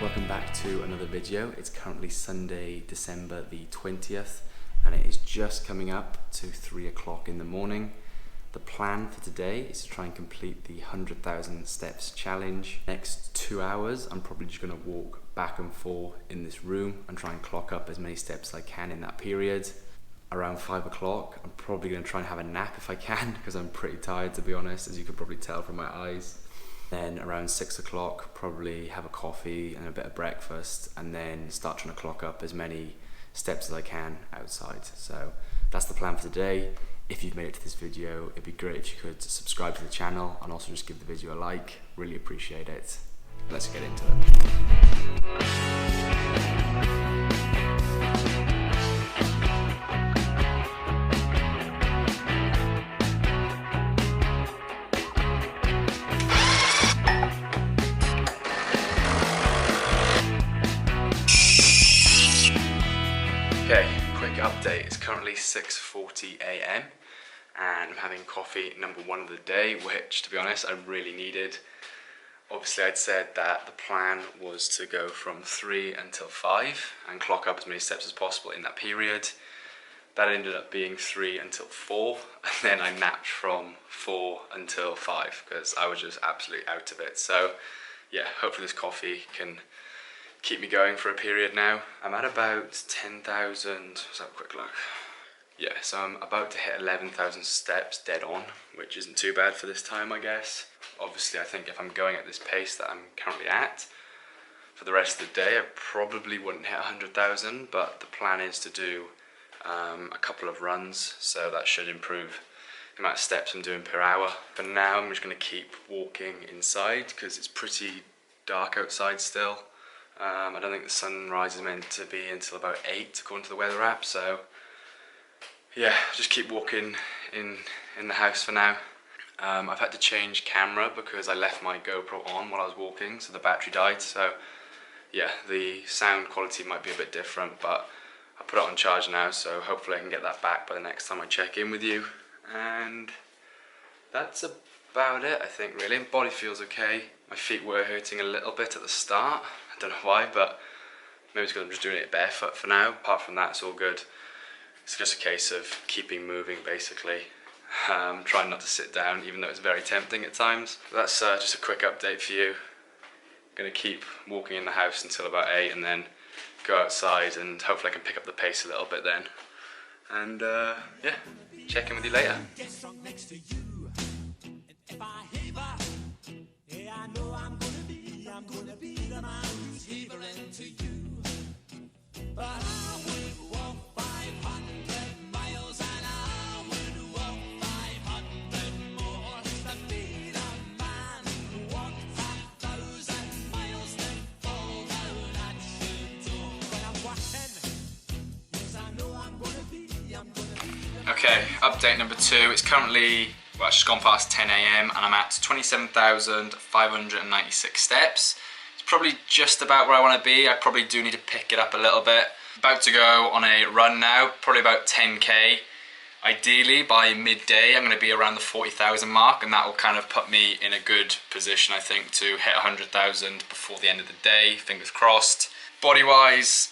Welcome back to another video. It's currently Sunday, December the 20th, and it is just coming up to 3 o'clock in the morning. The plan for today is to try and complete the 100,000 steps challenge. Next 2 hours, I'm probably just gonna walk back and forth in this room and try and clock up as many steps as I can in that period. Around 5 o'clock, I'm probably gonna try and have a nap if I can, because I'm pretty tired, to be honest, as you can probably tell from my eyes. Then around 6 o'clock, probably have a coffee and a bit of breakfast, and then start trying to clock up as many steps as I can outside. So that's the plan for today. If you've made it to this video, it'd be great if you could subscribe to the channel and also just give the video a like. Really appreciate it. Let's get into it. Okay, quick update. It's currently 6:40 AM and I'm having coffee number one of the day, which, to be honest, I really needed. Obviously, I'd said that the plan was to go from 3 until 5 and clock up as many steps as possible in that period. That ended up being 3 until 4, and then I napped from 4 until 5 because I was just absolutely out of it. So yeah, hopefully this coffee can keep me going for a period now. I'm at about 10,000, let's have a quick look. Yeah, so I'm about to hit 11,000 steps dead on, which isn't too bad for this time, I guess. Obviously, I think if I'm going at this pace that I'm currently at, for the rest of the day, I probably wouldn't hit 100,000, but the plan is to do a couple of runs, so that should improve the amount of steps I'm doing per hour. For now, I'm just gonna keep walking inside because it's pretty dark outside still. I don't think the sunrise is meant to be until about 8 according to the weather app, so yeah, just keep walking in the house for now. I've had to change camera because I left my GoPro on while I was walking, so the battery died, so yeah, the sound quality might be a bit different, but I put it on charge now, so hopefully I can get that back by the next time I check in with you. And that's about it, I think, really. Body feels okay. My feet were hurting a little bit at the start. I don't know why, but maybe it's because I'm just doing it barefoot for now. Apart from that, it's all good. It's just a case of keeping moving, basically. Trying not to sit down, even though it's very tempting at times. That's just a quick update for you. I'm gonna keep walking in the house until about 8 and then go outside, and hopefully I can pick up the pace a little bit then. And yeah, check in with you later. I'm gonna be the man who's heaving to you. But I would walk 500 miles and I would walk 500 more to be the man who walked 1,000 miles to fall down at your door. When I'm walking, yes, I know I'm gonna be Okay, update number 2. It's currently, well, it's just gone past 10 AM and I'm at 27,596 steps. It's probably just about where I want to be. I probably do need to pick it up a little bit. About to go on a run now, probably about 10k. Ideally, by midday, I'm going to be around the 40,000 mark, and that will kind of put me in a good position, I think, to hit 100,000 before the end of the day, fingers crossed. Body-wise,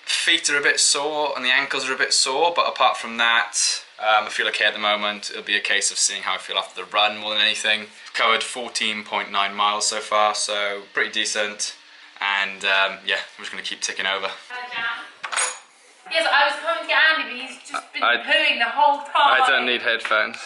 feet are a bit sore and the ankles are a bit sore, but apart from that, I feel okay at the moment. It'll be a case of seeing how I feel after the run more than anything. I've covered 14.9 miles so far, so pretty decent. And yeah, I'm just going to keep ticking over. Yes, I was coming to get Andy, but he's just been pooing the whole time. I don't need headphones.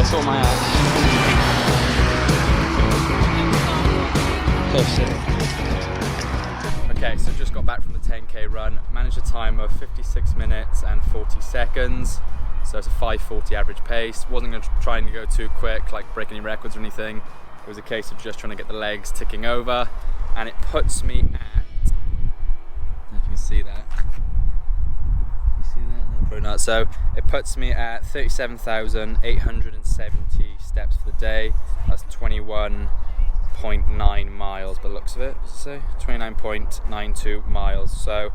Yeah, sort my ass. Okay, so just got back from the 10k run. Managed a time of 56 minutes and 40 seconds. So it's a 5:40 average pace. Wasn't going to try and go too quick, like break any records or anything. It was a case of just trying to get the legs ticking over. And it puts me at, I don't know if you can see that. You see that? No, probably not. So it puts me at 37,870 steps for the day. That's 21.9 miles by the looks of it. What does it say? 29.92 miles. So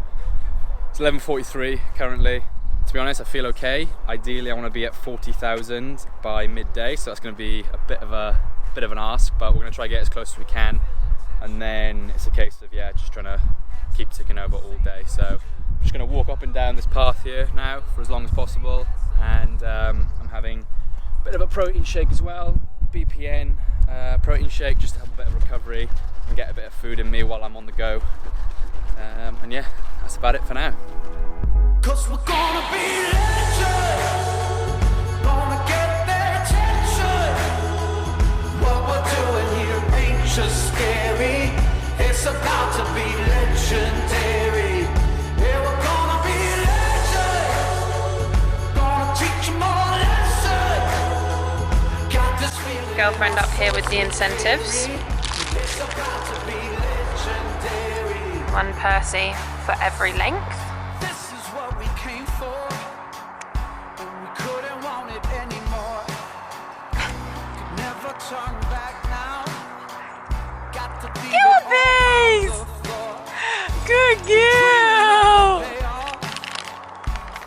it's 11:43 currently. To be honest, I feel okay. Ideally, I want to be at 40,000 by midday. So that's going to be a bit of an ask, but we're going to try to get as close as we can. And then it's a case of, yeah, just trying to keep ticking over all day. So I'm just going to walk up and down this path here now for as long as possible. And I'm having a bit of a protein shake as well, BPN protein shake, just to have a bit of recovery and get a bit of food in me while I'm on the go. And yeah, that's about it for now. 'Cause we're gonna be legends, gonna get their attention. What we're doing here ain't just scary, it's about to be legendary. Yeah, we're gonna be legends, gonna teach them all a lesson. Got this feeling. Girlfriend up here with the incentives. It's about to be legendary. One Percy for every length. This is what we came for, and we couldn't want it anymore. Could never turn back now. Got to be Gilbies! Good girl!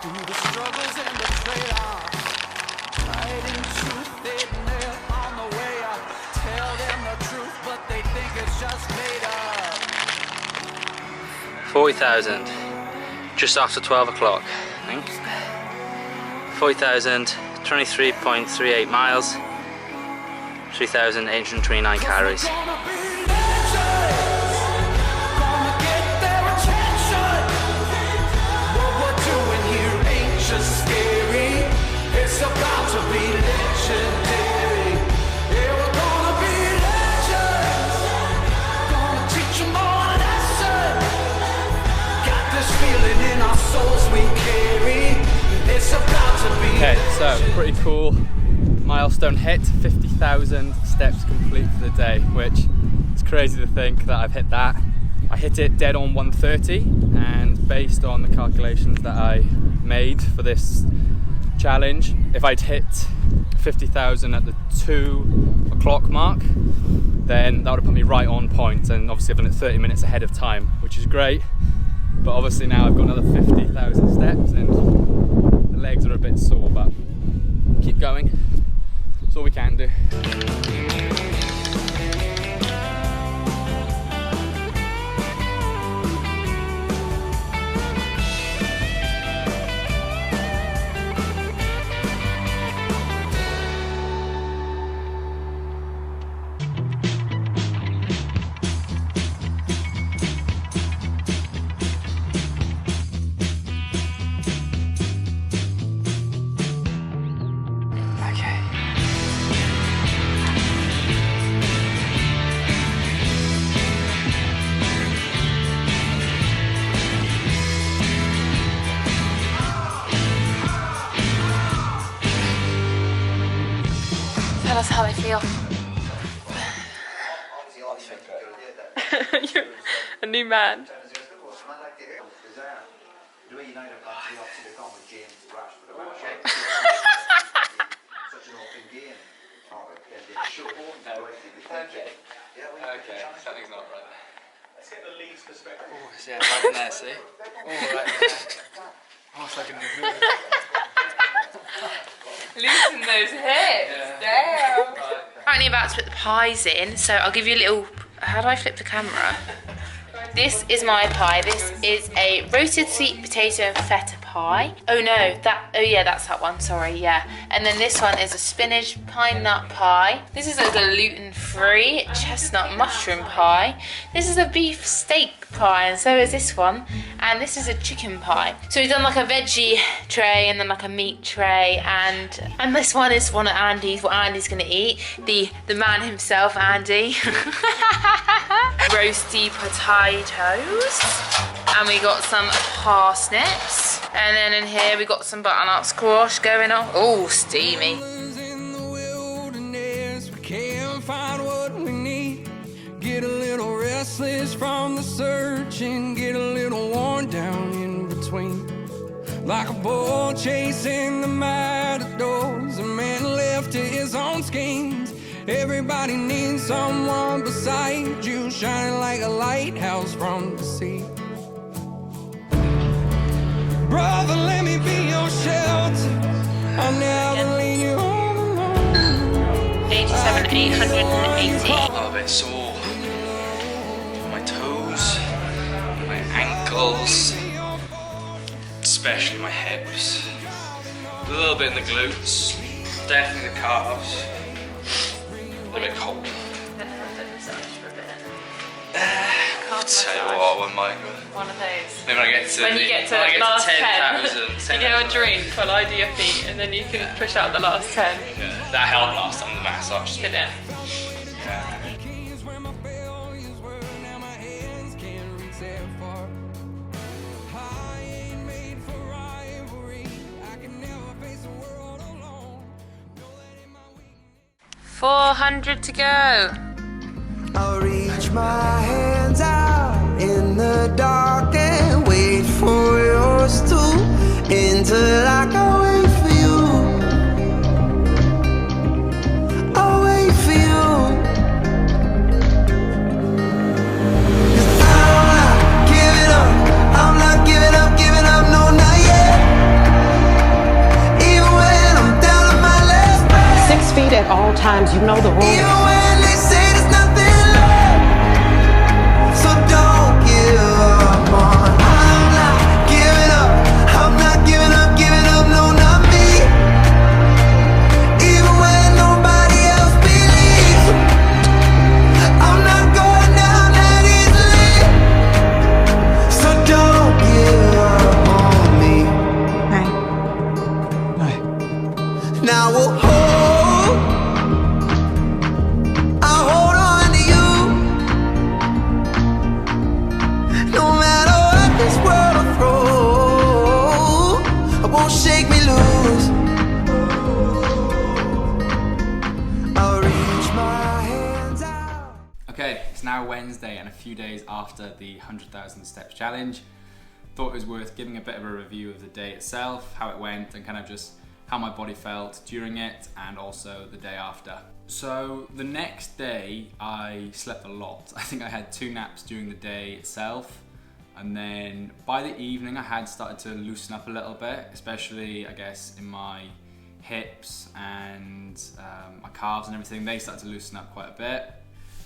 Through the struggles and the trade-offs, fighting truth, they nail on the way up. Tell them the truth, but they think it's just made up. 40,000. Just after 12 o'clock, I think. 40,000, 23.38 miles, 3,829 calories. Gonna be legends, gonna get their attention. What we're doing here ain't just scary, it's about to be legendary. Yeah, we're gonna be legends, gonna teach them all a lesson. Got this feeling in our souls we carry, it's about to be Okay, so pretty cool milestone hit, 50,000 steps complete for the day, which is crazy to think that I've hit that. I hit it dead on 1:30, and based on the calculations that I made for this challenge, if I'd hit 50,000 at the 2 o'clock mark, then that would have put me right on point, and obviously I've done it 30 minutes ahead of time, which is great. But obviously now I've got another 50,000 steps and the legs are a bit sore, but keep going. That's all we can do. Tell us how they feel. You're a new man. Okay, something's not right there. Let's get the leads perspective. Oh, yeah, right in there, see? Oh, right in there. Oh, it's like a new movie. Loosen those hips. Damn. Currently about to put the pies in, so I'll give you a little. How do I flip the camera? This is my pie. This is a roasted sweet potato and feta pie. pie. Oh no, oh yeah, that's that one, sorry, yeah. And then this one is a spinach pine nut pie. This is a gluten-free chestnut mushroom pie. This is a beef steak pie, and so is this one. And this is a chicken pie. So we've done like a veggie tray and then like a meat tray, and this one is one of Andy's, what Andy's gonna eat. The man himself, Andy. Roasty potatoes. And we got some parsnips. And then in here we got some butternut squash going on. Oh, steamy. In the wilderness, we can't find what we need. Get a little restless from the searching, get a little worn down in between. Like a bull chasing the matadors, a man left to his own schemes. Everybody needs someone beside you, shining like a lighthouse from the sea. Brother, let me be your shelter. I'll never leave you all alone. 87, 880. I'm a bit sore. My toes, my ankles, especially my hips. A little bit in the glutes, definitely the calves. A bit cold. I'll tell you what, One of those. then when I get to When you get to last 10,000, you get a drink, will I do your feet, and then you can push out the last 10. Yeah, that helped last time, the massage. Did it? Yeah. Keys where my failures were, now my hands can't reach that far. I ain't made for rivalry. I can never face the world alone. Know that in my weakness. 400 to go. I'll reach my hands out in the dark and wait for yours to enter like I wait for you. I'll wait for you. 'Cause I'm not giving up. I'm not giving up, no, not yet. Even when I'm down on my last breath. 6 feet at all times, you know the rules. Even when they say there's nothing left, so don't give up on. I'm not giving up. I'm not giving up, no, not me. Even when nobody else believes, I'm not going down that easily. So don't give up on me. Right. Now we'll I'll hold on to you. No matter what this world will throw, it won't shake me loose. I'll reach my hands out. Okay, it's now Wednesday and a few days after the 100,000 steps challenge. Thought it was worth giving a bit of a review of the day itself, how it went, and kind of just how my body felt during it and also the day after. So the next day I slept a lot. I think I had 2 naps during the day itself, and then by the evening I had started to loosen up a little bit, especially I guess in my hips and my calves and everything. They started to loosen up quite a bit.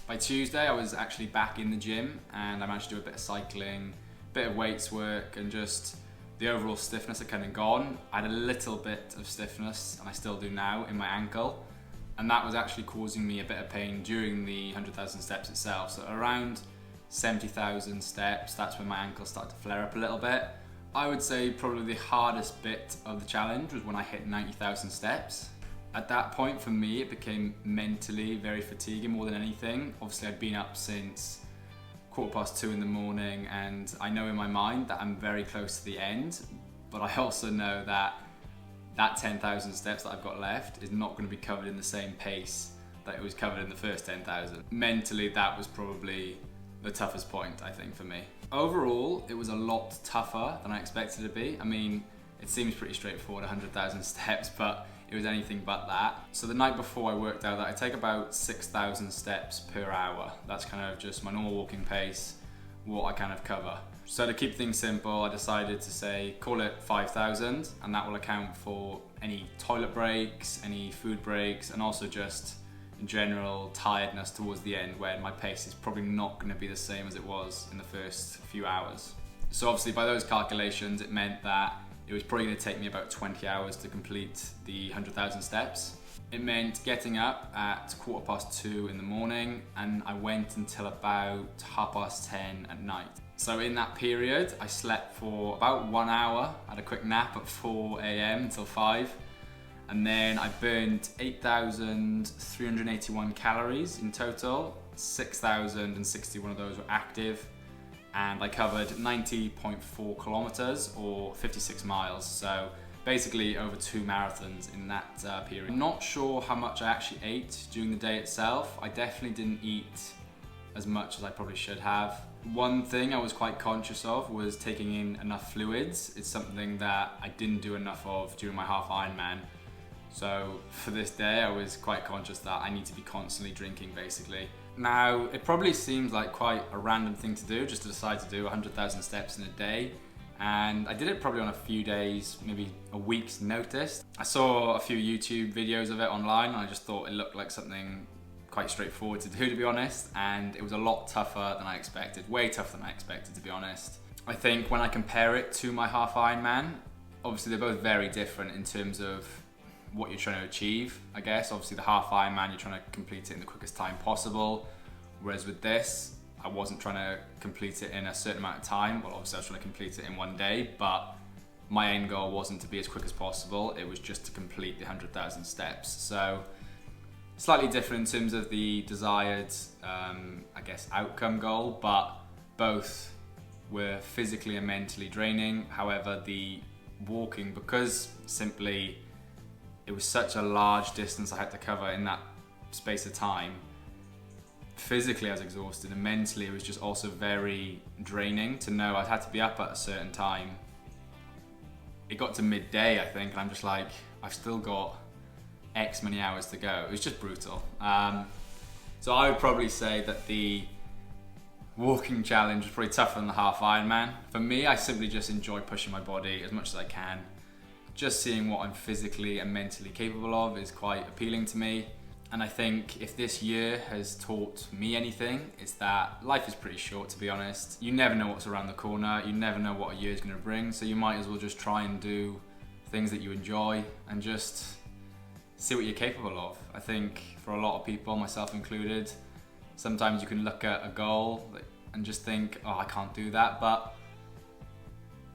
By Tuesday I was actually back in the gym and I managed to do a bit of cycling, a bit of weights work, and just the overall stiffness had kind of gone. I had a little bit of stiffness, and I still do now, in my ankle, and that was actually causing me a bit of pain during the 100,000 steps itself. So around 70,000 steps, that's when my ankle started to flare up a little bit. I would say probably the hardest bit of the challenge was when I hit 90,000 steps. At that point for me it became mentally very fatiguing more than anything. Obviously I'd been up since 2:15 in the morning, and I know in my mind that I'm very close to the end, but I also know that 10,000 steps that I've got left is not going to be covered in the same pace that it was covered in the first 10,000. Mentally, that was probably the toughest point, I think, for me. Overall, it was a lot tougher than I expected it to be. I mean, it seems pretty straightforward, 100,000 steps, but it was anything but that. So the night before I worked out that I take about 6,000 steps per hour. That's kind of just my normal walking pace, what I kind of cover. So to keep things simple, I decided to say, call it 5,000, and that will account for any toilet breaks, any food breaks, and also just in general tiredness towards the end, where my pace is probably not going to be the same as it was in the first few hours. So obviously by those calculations, it meant that it was probably going to take me about 20 hours to complete the 100,000 steps. It meant getting up at 2:15 in the morning, and I went until about 10:30 at night. So in that period, I slept for about 1 hour, had a quick nap at 4 AM until 5, and then I burnt 8,381 calories in total. 6,061 of those were active, and I covered 90.4 kilometers or 56 miles. So basically over 2 marathons in that period. I'm not sure how much I actually ate during the day itself. I definitely didn't eat as much as I probably should have. One thing I was quite conscious of was taking in enough fluids. It's something that I didn't do enough of during my half Ironman. So for this day, I was quite conscious that I need to be constantly drinking, basically. Now, it probably seems like quite a random thing to do, just to decide to do 100,000 steps in a day. And I did it probably on a few days, maybe a week's notice. I saw a few YouTube videos of it online, and I just thought it looked like something quite straightforward to do, to be honest. And it was a lot tougher than I expected, way tougher than I expected, to be honest. I think when I compare it to my half Ironman, obviously they're both very different in terms of what you're trying to achieve, I guess. Obviously the half Ironman, you're trying to complete it in the quickest time possible. Whereas with this, I wasn't trying to complete it in a certain amount of time. Well, obviously I was trying to complete it in 1 day, but my end goal wasn't to be as quick as possible. It was just to complete the 100,000 steps. So slightly different in terms of the desired, I guess, outcome goal, but both were physically and mentally draining. However, the walking, because simply it was such a large distance I had to cover in that space of time, physically I was exhausted, and mentally it was just also very draining to know I had to be up at a certain time. It got to midday, I think, and I'm just like, I've still got X many hours to go. It was just brutal. So I would probably say that the walking challenge was probably tougher than the half Ironman. For me, I simply just enjoy pushing my body as much as I can. Just seeing what I'm physically and mentally capable of is quite appealing to me. And I think if this year has taught me anything, it's that life is pretty short, to be honest. You never know what's around the corner. You never know what a year is going to bring. So you might as well just try and do things that you enjoy and just see what you're capable of. I think for a lot of people, myself included, sometimes you can look at a goal and just think, oh, I can't do that. But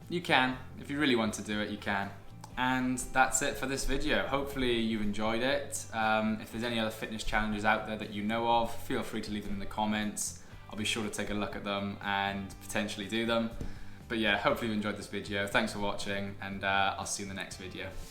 you can. If you really want to do it, you can. And that's it for this video. Hopefully you enjoyed it. If there's any other fitness challenges out there that you know of, feel free to leave them in the comments. I'll be sure to take a look at them and potentially do them. But yeah, hopefully you enjoyed this video. Thanks for watching, and I'll see you in the next video.